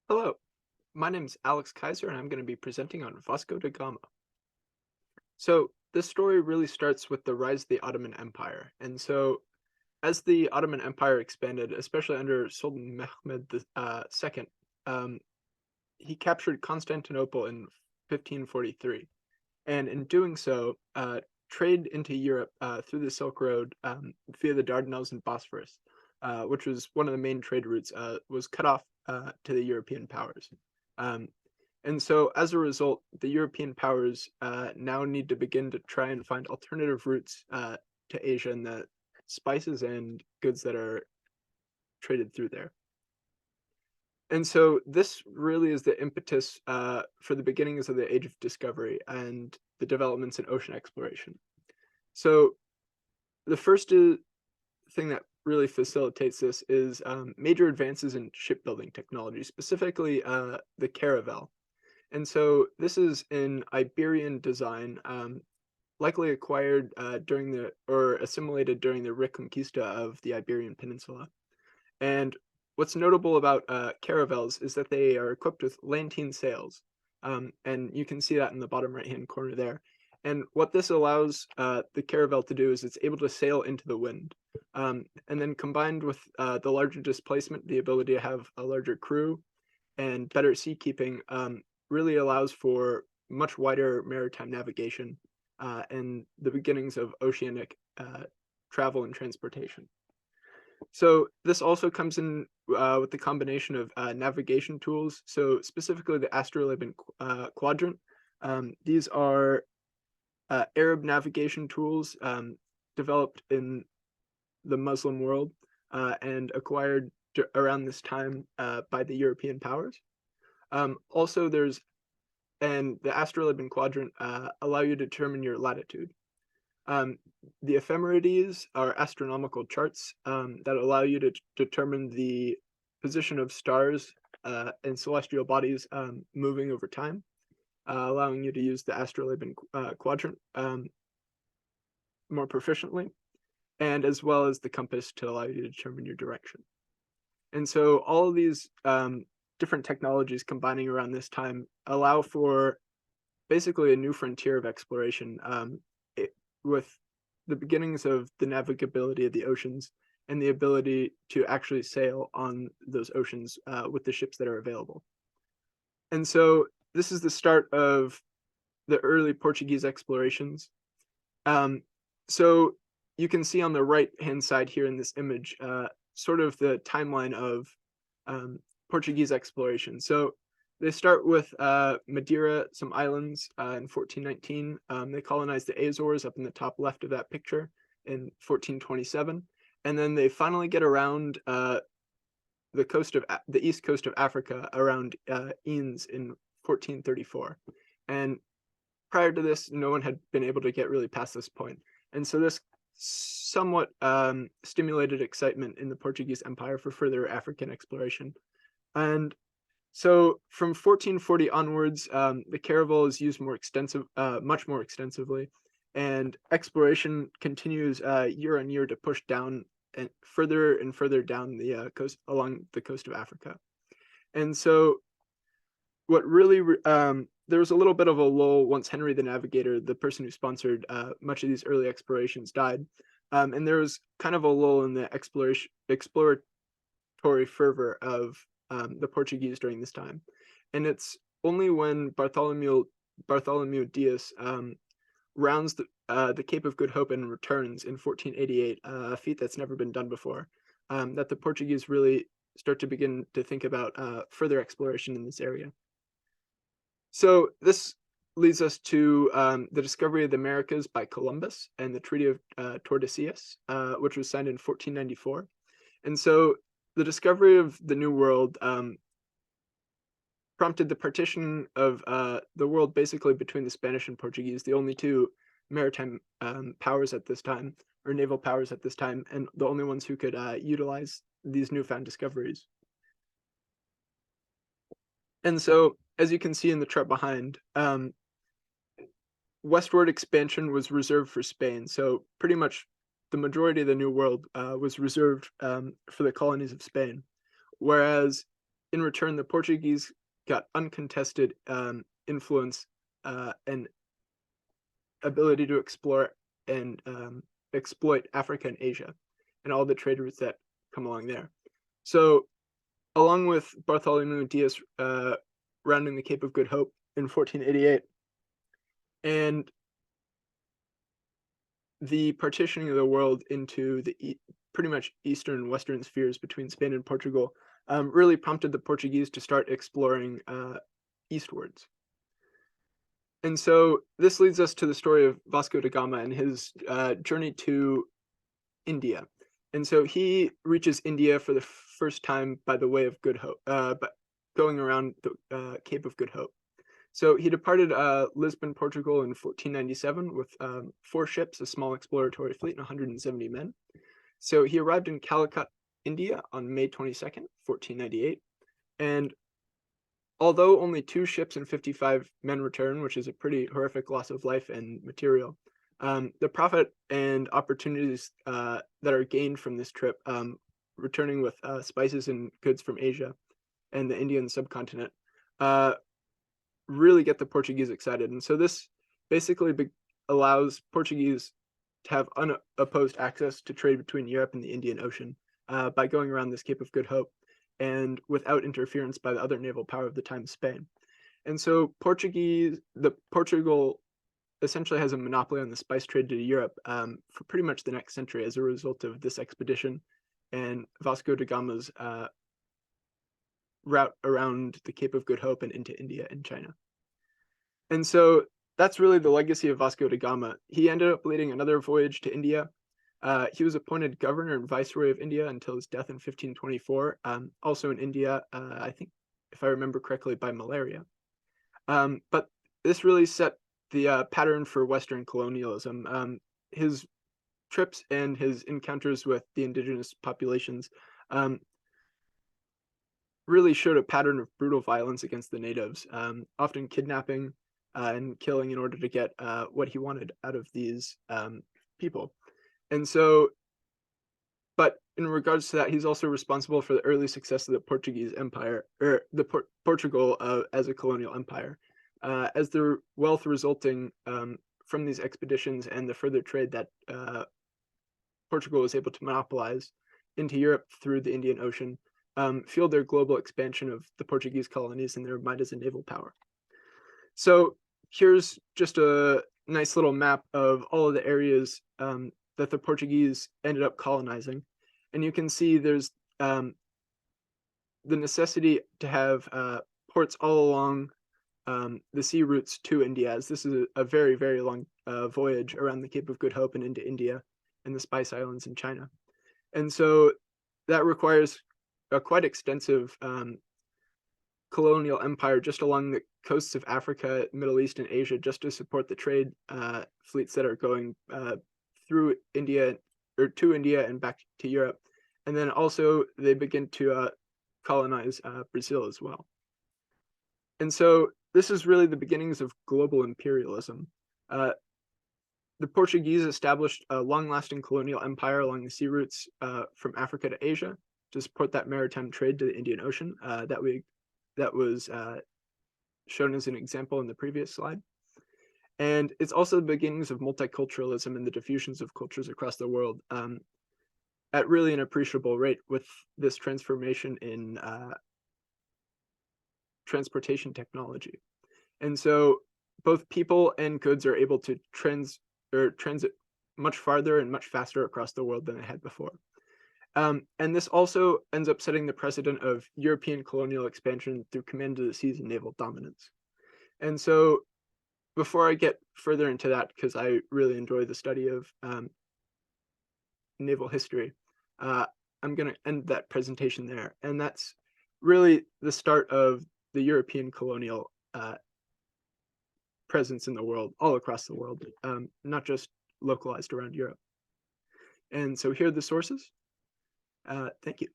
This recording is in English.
Hello, my name is Alex Kaiser, and I'm going to be presenting on Vasco da Gama. So, this story really starts with the rise of the Ottoman Empire. And so, as the Ottoman Empire expanded, especially under Sultan Mehmed II, um, he captured Constantinople in 1543. And in doing so, trade into Europe through the Silk Road via the Dardanelles and Bosphorus, which was one of the main trade routes, was cut off to the European powers. Um, and so, as a result, the European powers now need to begin to try and find alternative routes to Asia and the spices and goods that are traded through there. And so this really is the impetus for the beginnings of the Age of Discovery and the developments in ocean exploration. So the first thing that really facilitates this is major advances in shipbuilding technology, specifically the caravel. And so this is an Iberian design, likely acquired during the or assimilated during the Reconquista of the Iberian Peninsula. And what's notable about caravels is that they are equipped with lantine sails. And you can see that in the bottom right-hand corner there. And what this allows the caravel to do is it's able to sail into the wind. And then combined with the larger displacement, the ability to have a larger crew and better seakeeping really allows for much wider maritime navigation and the beginnings of oceanic travel and transportation. So this also comes in with the combination of navigation tools. So specifically the astrolabe quadrant. These are Arab navigation tools developed in the Muslim world and acquired around this time by the European powers. Also, the astrolabe quadrant allow you to determine your latitude. Um, the ephemerides are astronomical charts that allow you to determine the position of stars and celestial bodies moving over time, allowing you to use the astrolabe quadrant more proficiently, and as well as the compass to allow you to determine your direction. And so all of these different technologies combining around this time allow for basically a new frontier of exploration with the beginnings of the navigability of the oceans and the ability to actually sail on those oceans with the ships that are available. And so this is the start of the early Portuguese explorations. So you can see on the right-hand side here in this image, sort of the timeline of Portuguese exploration. So they start with Madeira, some islands in 1419. They colonized the Azores up in the top left of that picture in 1427. And then they finally get around the east coast of Africa around Eanes in 1434. And prior to this, no one had been able to get really past this point. And so this somewhat stimulated excitement in the Portuguese Empire for further African exploration. And so from 1440 onwards, the caravel is used much more extensively, and exploration continues year on year to push down and further down the coast along the coast of Africa. And so what really there was a little bit of a lull once Henry the Navigator, the person who sponsored much of these early explorations, died, and there was kind of a lull in the exploratory fervor of the Portuguese during this time. And it's only when Bartholomew Dias rounds the Cape of Good Hope and returns in 1488, a feat that's never been done before, that the Portuguese really start to begin to think about further exploration in this area. So this leads us to the discovery of the Americas by Columbus and the Treaty of Tordesillas, which was signed in 1494. And so the discovery of the New World prompted the partition of the world basically between the Spanish and Portuguese, the only two maritime powers at this time, or naval powers at this time, and the only ones who could utilize these newfound discoveries. And so, as you can see in the chart behind, westward expansion was reserved for Spain. So pretty much the majority of the New World was reserved for the colonies of Spain. Whereas in return, the Portuguese got uncontested influence and ability to explore and exploit Africa and Asia and all the trade routes that come along there. So, along with Bartholomew Diaz rounding the Cape of Good Hope in 1488 and the partitioning of the world into the pretty much eastern and western spheres between Spain and Portugal really prompted the Portuguese to start exploring eastwards. And so this leads us to the story of Vasco da Gama and his journey to India. And so he reaches India for the first time by the way of Good Hope, but going around the Cape of Good Hope. So he departed Lisbon, Portugal in 1497 with 4 ships, a small exploratory fleet, and 170 men. So he arrived in Calicut, India on May 22nd, 1498. And although only 2 ships and 55 men returned, which is a pretty horrific loss of life and material, the profit and opportunities that are gained from this trip, returning with spices and goods from Asia and the Indian subcontinent, really get the Portuguese excited. And so this basically allows Portuguese to have unopposed access to trade between Europe and the Indian Ocean by going around this Cape of Good Hope and without interference by the other naval power of the time, Spain. And so Portugal essentially has a monopoly on the spice trade to Europe for pretty much the next century as a result of this expedition and Vasco da Gama's route around the Cape of Good Hope and into India and China. And so that's really the legacy of Vasco da Gama. He ended up leading another voyage to India. He was appointed governor and viceroy of India until his death in 1524, also in India, I think, if I remember correctly, by malaria. But this really set the pattern for Western colonialism. His trips and his encounters with the indigenous populations really showed a pattern of brutal violence against the natives, often kidnapping and killing in order to get what he wanted out of these people. And so, but in regards to that, he's also responsible for the early success of the Portuguese Empire, or the Portugal as a colonial empire, as the wealth resulting from these expeditions and the further trade that Portugal was able to monopolize into Europe through the Indian Ocean, fueled their global expansion of the Portuguese colonies and their might as a naval power. So here's just a nice little map of all of the areas that the Portuguese ended up colonizing. And you can see there's the necessity to have ports all along the sea routes to India, as this is a very, very long voyage around the Cape of Good Hope and into India and the Spice Islands in China. And so that requires a quite extensive colonial empire just along the coasts of Africa, Middle East, and Asia, just to support the trade fleets that are going through India or to India and back to Europe. And then also they begin to colonize Brazil as well. And so this is really the beginnings of global imperialism. The Portuguese established a long-lasting colonial empire along the sea routes from Africa to Asia to support that maritime trade to the Indian Ocean that was shown as an example in the previous slide. And it's also the beginnings of multiculturalism and the diffusions of cultures across the world at really an appreciable rate with this transformation in transportation technology. And so both people and goods are able to transit much farther and much faster across the world than they had before. And this also ends up setting the precedent of European colonial expansion through command of the seas and naval dominance. And so before I get further into that, because I really enjoy the study of naval history, I'm going to end that presentation there. And that's really the start of the European colonial presence in the world, all across the world, not just localized around Europe. And so here are the sources. Thank you.